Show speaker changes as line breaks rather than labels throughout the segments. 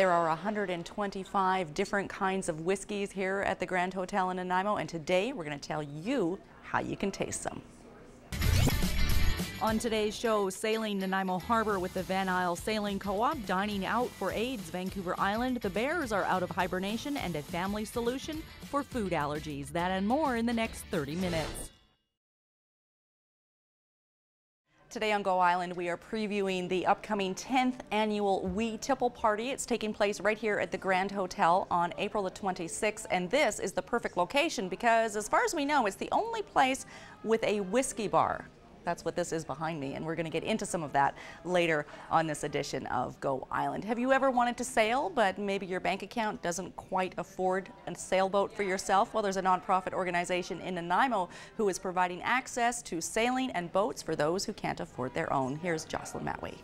There are 125 different kinds of whiskeys here at the Grand Hotel in Nanaimo, and today we're going to tell you how you can taste them. On today's show, sailing Nanaimo Harbor with the Van Isle Sailing Co-op, dining out for AIDS, Vancouver Island, the Bears are out of hibernation, and a family solution for food allergies. That and more in the next 30 minutes. Today on Go Island, we are previewing the upcoming 10th annual We Tipple Party. It's taking place right here at the Grand Hotel on April the 26th, and this is the perfect location because, as far as we know, it's the only place with a whiskey bar. That's what this is behind me, and we're going to get into some of that later on this edition of Go Island. Have you ever wanted to sail, but maybe your bank account doesn't quite afford a sailboat for yourself? Well, there's a nonprofit organization in Nanaimo who is providing access to sailing and boats for those who can't afford their own. Here's Jocelyn Matway.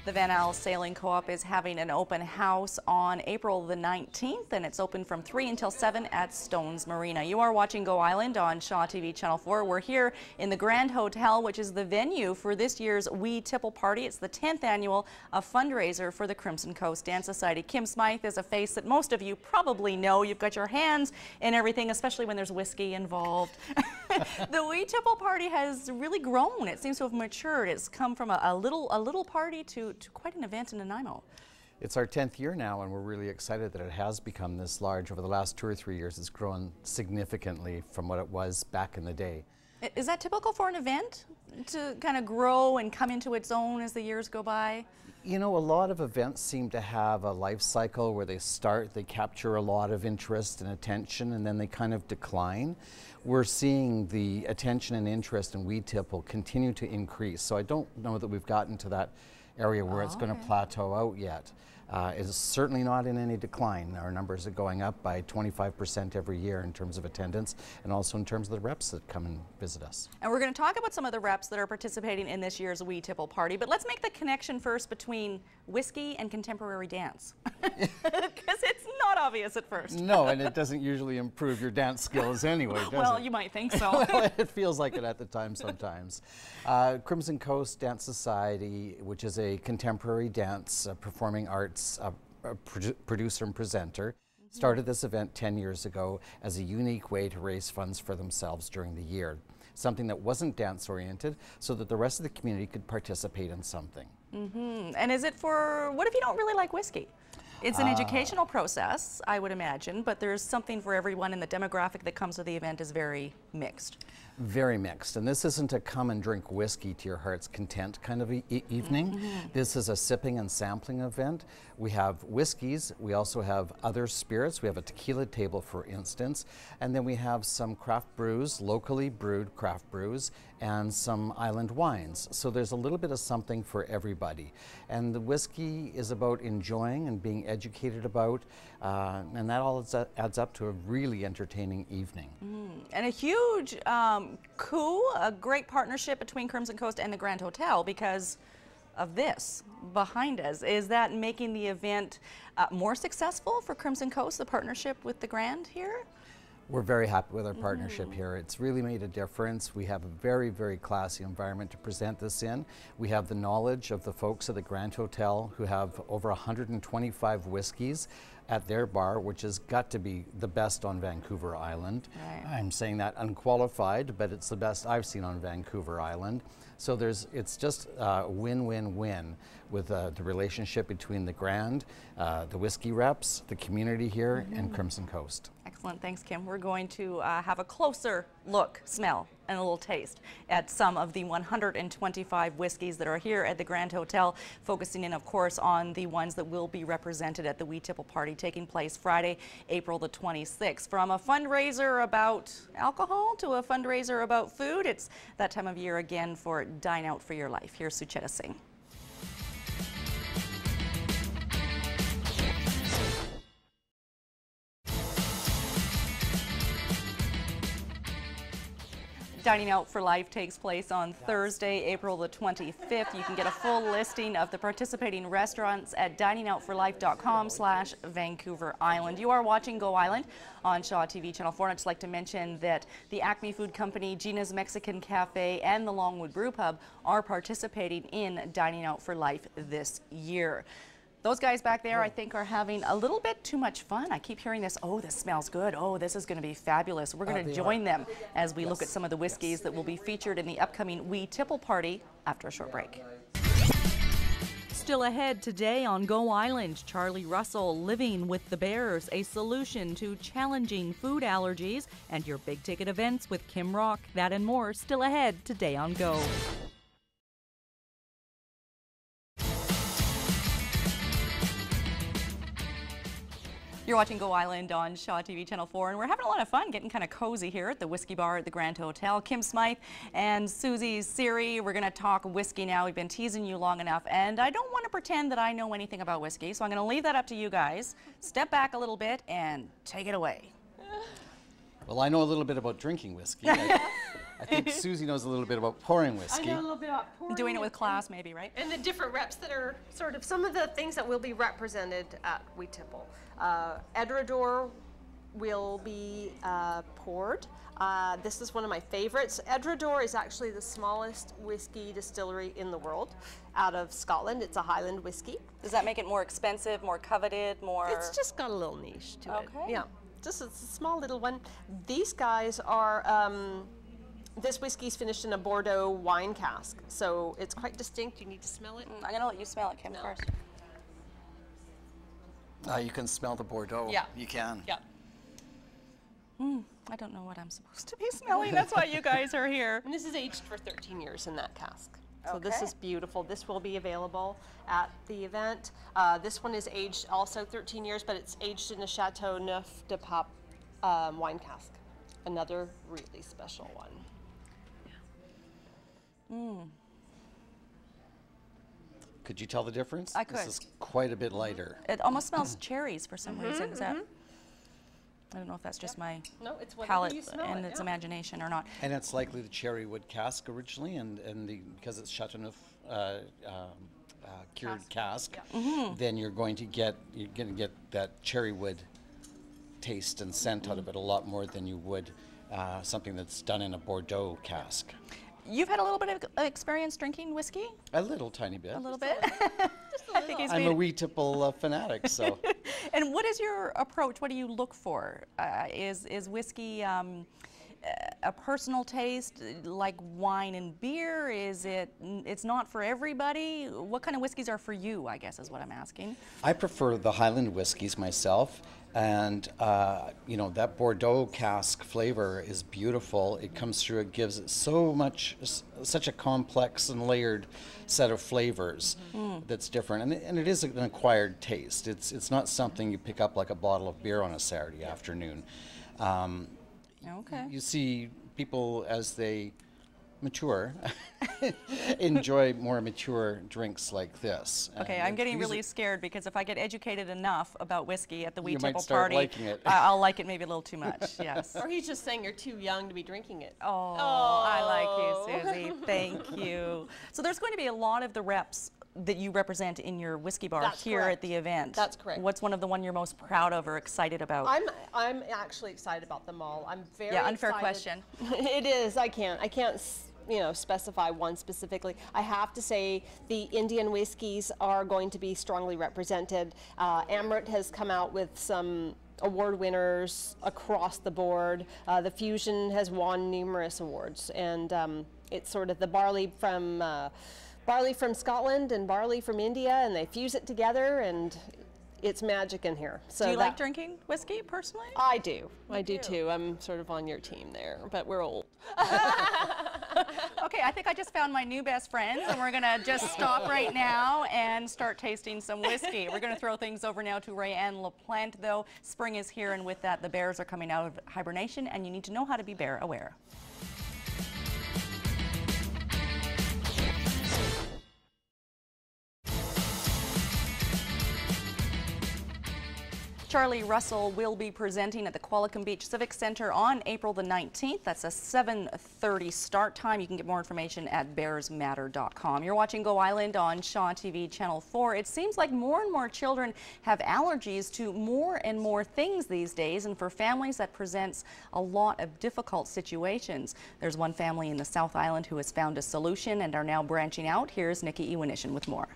The Van Isle Sailing Co-op is having an open house on April the 19th, and it's open from 3 until 7 at Stones Marina. You are watching Go Island on Shaw TV Channel 4. We're here in the Grand Hotel, which is the venue for this year's We Tipple Party. It's the 10th annual fundraiser for the Crimson Coast Dance Society. Kim Smythe is a face that most of you probably know. You've got your hands in everything, especially when there's whiskey involved. The We Tipple Party has really grown. It seems to have matured. It's come from a little party to quite an event in Nanaimo.
It's our 10th year now, and we're really excited that it has become this large. Over the last 2 or 3 years, it's grown significantly from what it was back in the day.
Is that typical for an event to kind of grow and come into its own as the years go by?
You know, a lot of events seem to have a life cycle where they start, they capture a lot of interest and attention, and then they kind of decline. We're seeing the attention and interest in We Tipple continue to increase, so I don't know that we've gotten to that area where it's going to plateau out yet. It's certainly not in any decline. Our numbers are going up by 25% every year in terms of attendance, and also in terms of the reps that come and visit us. And
we're going to talk about some of the reps that are participating in this year's We Tipple Party, but let's make the connection first between whiskey and contemporary dance, because it's not obvious at first.
No, and it doesn't usually improve your dance skills anyway, does
well,
it?
you might think so.
Well, it feels like it at the time sometimes. Crimson Coast Dance Society, which is a contemporary dance performing arts producer and presenter, started this event 10 years ago as a unique way to raise funds for themselves during the year. Something that wasn't dance oriented, so that the rest of the community could participate in something.
And is it for, what if you don't really like whiskey? It's an educational process, I would imagine, but there's something for everyone, and the demographic that comes to the event is very mixed.
Very mixed, and this isn't a come and drink whiskey to your heart's content kind of evening. This is a sipping and sampling event. We have whiskeys, we also have other spirits. We have a tequila table, for instance, and then we have some craft brews, locally brewed craft brews, and some island wines. So there's a little bit of something for everybody. And the whiskey is about enjoying and being educated about, and that all adds up to a really entertaining evening.
And a huge coup, a great partnership between Crimson Coast and the Grand Hotel because of this behind us. Is that making the event more successful for Crimson Coast, the partnership with the Grand here?
We're very happy with our partnership here. It's really made a difference. We have a very, very classy environment to present this in. We have the knowledge of the folks at the Grand Hotel who have over 125 whiskeys at their bar, which has got to be the best on Vancouver Island.
Right.
I'm saying that unqualified, but it's the best I've seen on Vancouver Island. So it's just a win-win-win with the relationship between the Grand, the whiskey reps, the community here, and Crimson Coast.
Excellent, thanks Kim. We're going to have a closer look, smell, and a little taste at some of the 125 whiskeys that are here at the Grand Hotel, focusing in, of course, on the ones that will be represented at the We Tipple Party taking place Friday, April the 26th. From a fundraiser about alcohol to a fundraiser about food, it's that time of year again for Dine Out for Your Life. Here's Sucheta Singh. Dining Out for Life takes place on Thursday, April the 25th. You can get a full listing of the participating restaurants at diningoutforlife.com/Vancouver Island. You are watching Go Island on Shaw TV Channel 4. And I'd just like to mention that the Acme Food Company, Gina's Mexican Cafe, and the Longwood Brew Pub are participating in Dining Out for Life this year. Those guys back there, I think, are having a little bit too much fun. I keep hearing this, oh, this smells good. Oh, this is going to be fabulous. We're going to join them as we look at some of the whiskeys that will be featured in the upcoming Wee Tipple party after a short break. Still ahead today on Go Island, Charlie Russell, Living with the Bears, a solution to challenging food allergies, and your big ticket events with Kim Rock. That and more still ahead today on Go. You're watching Go Island on Shaw TV Channel 4, and we're having a lot of fun getting kind of cozy here at the Whiskey Bar at the Grand Hotel. Kim Smythe and Susie Siri, we're going to talk whiskey now. We've been teasing you long enough, and I don't want to pretend that I know anything about whiskey, so I'm going to leave that up to you guys. Step back a little bit and take it away.
Well, I know a little bit about drinking whiskey. I think Susie knows a little bit about pouring whiskey.
I know a little bit about pouring.
Doing it with class, maybe, right?
And the different reps that are sort of some of the things that will be represented at Wee Tipple. Edredor will be poured. This is one of my favorites. Edredor is actually the smallest whiskey distillery in the world out of Scotland. It's a Highland whiskey.
Does that make it more expensive, more coveted, more...
It's just got a little niche to it.
Okay.
Yeah, just it's a small little one. These guys are... this whiskey's finished in a Bordeaux wine cask, so it's quite distinct. You need to smell it.
I'm going to let you smell it, Kim, first.
You can smell the Bordeaux.
Yeah.
You can.
Yeah.
I don't know what I'm supposed to be smelling. That's why you guys are here.
And this is aged for 13 years in that cask. So this
Okay.
is beautiful. This will be available at the event. This one is aged also 13 years, but it's aged in a Chateau Neuf de Pape wine cask. Another really special one.
Could you tell the difference?
I could.
This is quite a bit lighter.
It almost smells cherries for some reason. Is that? I don't know if that's just my
No, it's whatever
palate
you smell
and
it,
its
yeah.
imagination or not.
And it's likely the cherry wood cask originally, and because it's Chateauneuf cured cask, then you're going to get that cherry wood taste and scent out of it a lot more than you would something that's done in a Bordeaux cask.
You've had a little bit of experience drinking whiskey?
A little tiny bit.
A little bit?
I think
he's
I'm
made
a Wee Tipple fanatic, so.
And what is your approach? What do you look for? Is whiskey a personal taste, like wine and beer? Is it's not for everybody? What kind of whiskeys are for you, I guess is what I'm asking.
I prefer the Highland whiskies myself, and you know, that Bordeaux cask flavor is beautiful. It comes through, it gives it such a complex and layered set of flavors that's different, and it is an acquired taste. It's not something you pick up like a bottle of beer on a Saturday afternoon.
Okay.
You see people as they mature enjoy more mature drinks like this.
Okay,
And
I'm getting
these
really
are-
scared because if I get educated enough about whiskey at the Wee
You might
Tipple
start
party,
liking it.
I'll like it maybe a little too much. Yes.
Or he's just saying you're too young to be drinking it.
Oh, I like you, Susie. Thank you. So there's going to be a lot of the reps that you represent in your whiskey bar
That's
here
correct.
at the event.
That's correct.
What's one of the one you're most proud of or excited about?
I'm actually excited about them all. I'm very
unfair
excited.
question.
It is. I can't specify one specifically. I have to say the Indian whiskeys are going to be strongly represented. Amrit has come out with some award winners across the board. The Fusion has won numerous awards, and it's sort of the barley from Scotland and barley from India, and they fuse it together, and it's magic in here. So
do you like drinking whiskey personally?
I do. I do too. I'm sort of on your team there, but we're old.
Okay, I think I just found my new best friends, and we're gonna just stop right now and start tasting some whiskey. We're gonna throw things over now to Rayanne LaPlante, though. Spring is here, and with that, the bears are coming out of hibernation, and you need to know how to be bear aware. Charlie Russell will be presenting at the Qualicum Beach Civic Center on April the 19th. That's a 7:30 start time. You can get more information at bearsmatter.com. You're watching Go Island on Shaw TV Channel 4. It seems like more and more children have allergies to more and more things these days, and for families that presents a lot of difficult situations. There's one family in the South Island who has found a solution and are now branching out. Here's Nikki Iwanishin with more.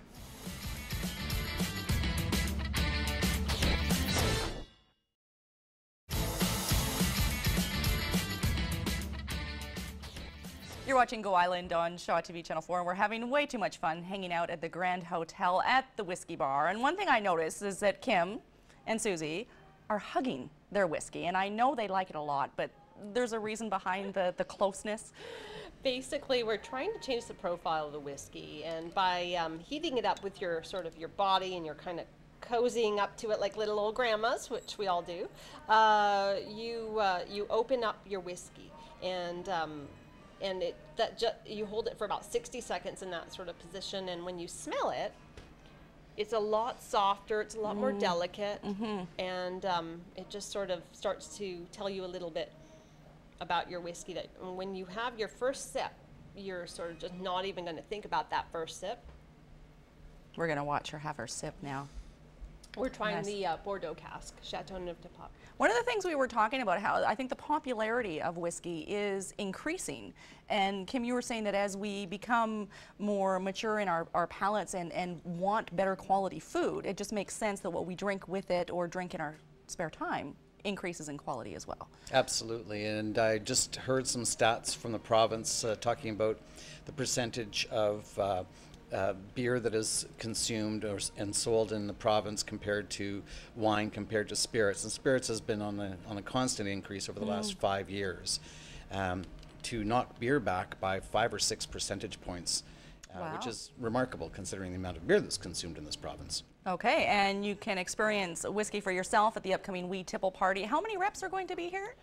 You're watching Go Island on Shaw TV Channel 4, and we're having way too much fun hanging out at the Grand Hotel at the Whiskey Bar. And one thing I noticed is that Kim and Susie are hugging their whiskey, and I know they like it a lot, but there's a reason behind the closeness.
Basically, we're trying to change the profile of the whiskey, and by heating it up with your your body, and you're kind of cozying up to it like little old grandmas, which we all do, you open up your whiskey, and you hold it for about 60 seconds in that sort of position, and when you smell it, it's a lot softer, it's a lot more delicate, and it just sort of starts to tell you a little bit about your whiskey. That when you have your first sip, you're sort of just not even going to think about that first sip.
We're going to watch her have her sip now.
We're trying the Bordeaux cask, Chateau Neuf de Pop.
One of the things we were talking about, how I think the popularity of whiskey is increasing. And Kim, you were saying that as we become more mature in our palates and want better quality food, it just makes sense that what we drink with it or drink in our spare time increases in quality as well.
Absolutely, and I just heard some stats from the province talking about the percentage of beer that is consumed and sold in the province compared to wine, compared to spirits. And spirits has been on a constant increase over the last 5 years. To knock beer back by 5 or 6 percentage points,
Wow.
which is remarkable considering the amount of beer that's consumed in this province.
Okay, and you can experience whiskey for yourself at the upcoming Wee Tipple party. How many reps are going to be here?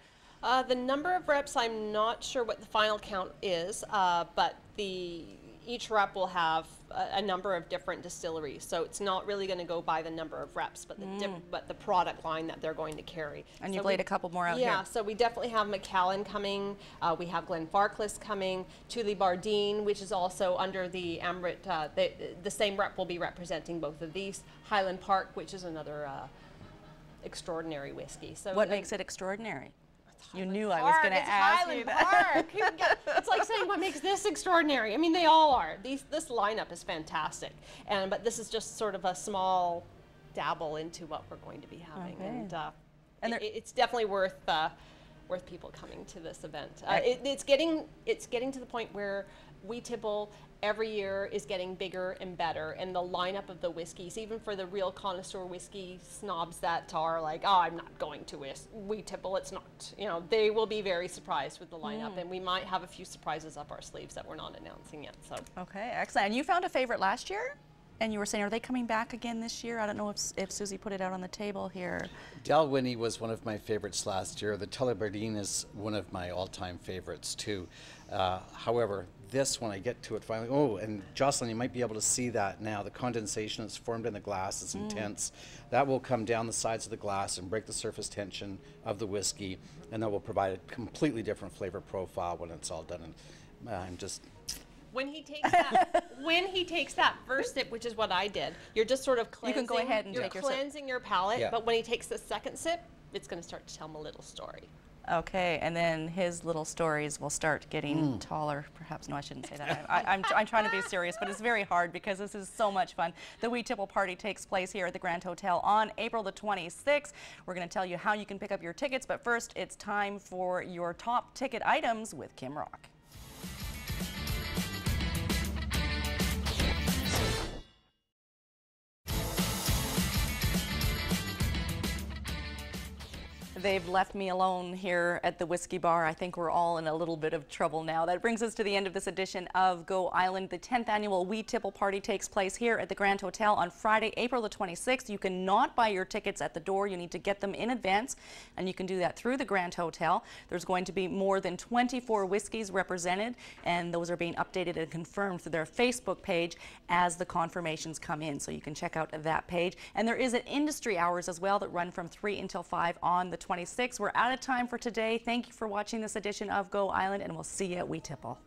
The number of reps, I'm not sure what the final count is, but each rep will have a number of different distilleries, so it's not really going to go by the number of reps, but the product line that they're going to carry.
And you've laid a couple more out here.
Yeah, so we definitely have Macallan coming. We have Glenfarclas coming. Tullibardine, which is also under the Amrit. The same rep will be representing both of these. Highland Park, which is another extraordinary whiskey. So
What makes it extraordinary? You knew I was going to ask you that.
Highland Park. It's like saying, what makes this extraordinary? I mean, they all are. This lineup is fantastic, but this is just sort of a small dabble into what we're going to be having, and it's definitely worth people coming to this event. It's getting to the point where Wee Tipple every year is getting bigger and better, and the lineup of the whiskeys, even for the real connoisseur whiskey snobs that are like, oh, I'm not going to Wee Tipple, it's not, they will be very surprised with the lineup, and we might have a few surprises up our sleeves that we're not announcing yet. So.
Okay, excellent. And you found a favorite last year? And you were saying, are they coming back again this year? I don't know if Susie put it out on the table here.
Dalwhinnie was one of my favorites last year. The Tullibardine is one of my all-time favorites too. However, this, when I get to it finally, and Jocelyn, you might be able to see that now. The condensation is formed in the glass, it's intense. That will come down the sides of the glass and break the surface tension of the whiskey, and that will provide a completely different flavor profile when it's all done. And I'm just...
When he takes that first sip, which is what I did, you're just sort of cleansing.
You can go ahead and take your sip.
You're cleansing your palate, but when he takes the second sip, it's going to start to tell him a little story.
Okay, and then his little stories will start getting taller. Perhaps, no, I shouldn't say that. I'm trying to be serious, but it's very hard because this is so much fun. The Wee Tipple party takes place here at the Grand Hotel on April the 26th. We're going to tell you how you can pick up your tickets, but first it's time for your top ticket items with Kim Rock. They've left me alone here at the Whiskey Bar. I think we're all in a little bit of trouble now. That brings us to the end of this edition of Go Island. The 10th annual We Tipple Party takes place here at the Grand Hotel on Friday, April the 26th. You cannot buy your tickets at the door. You need to get them in advance, and you can do that through the Grand Hotel. There's going to be more than 24 whiskeys represented, and those are being updated and confirmed through their Facebook page as the confirmations come in. So you can check out that page. And there is an industry hours as well that run from 3 until 5 on the 26th. We're out of time for today. Thank you for watching this edition of Go Island, and we'll see you at We Tipple.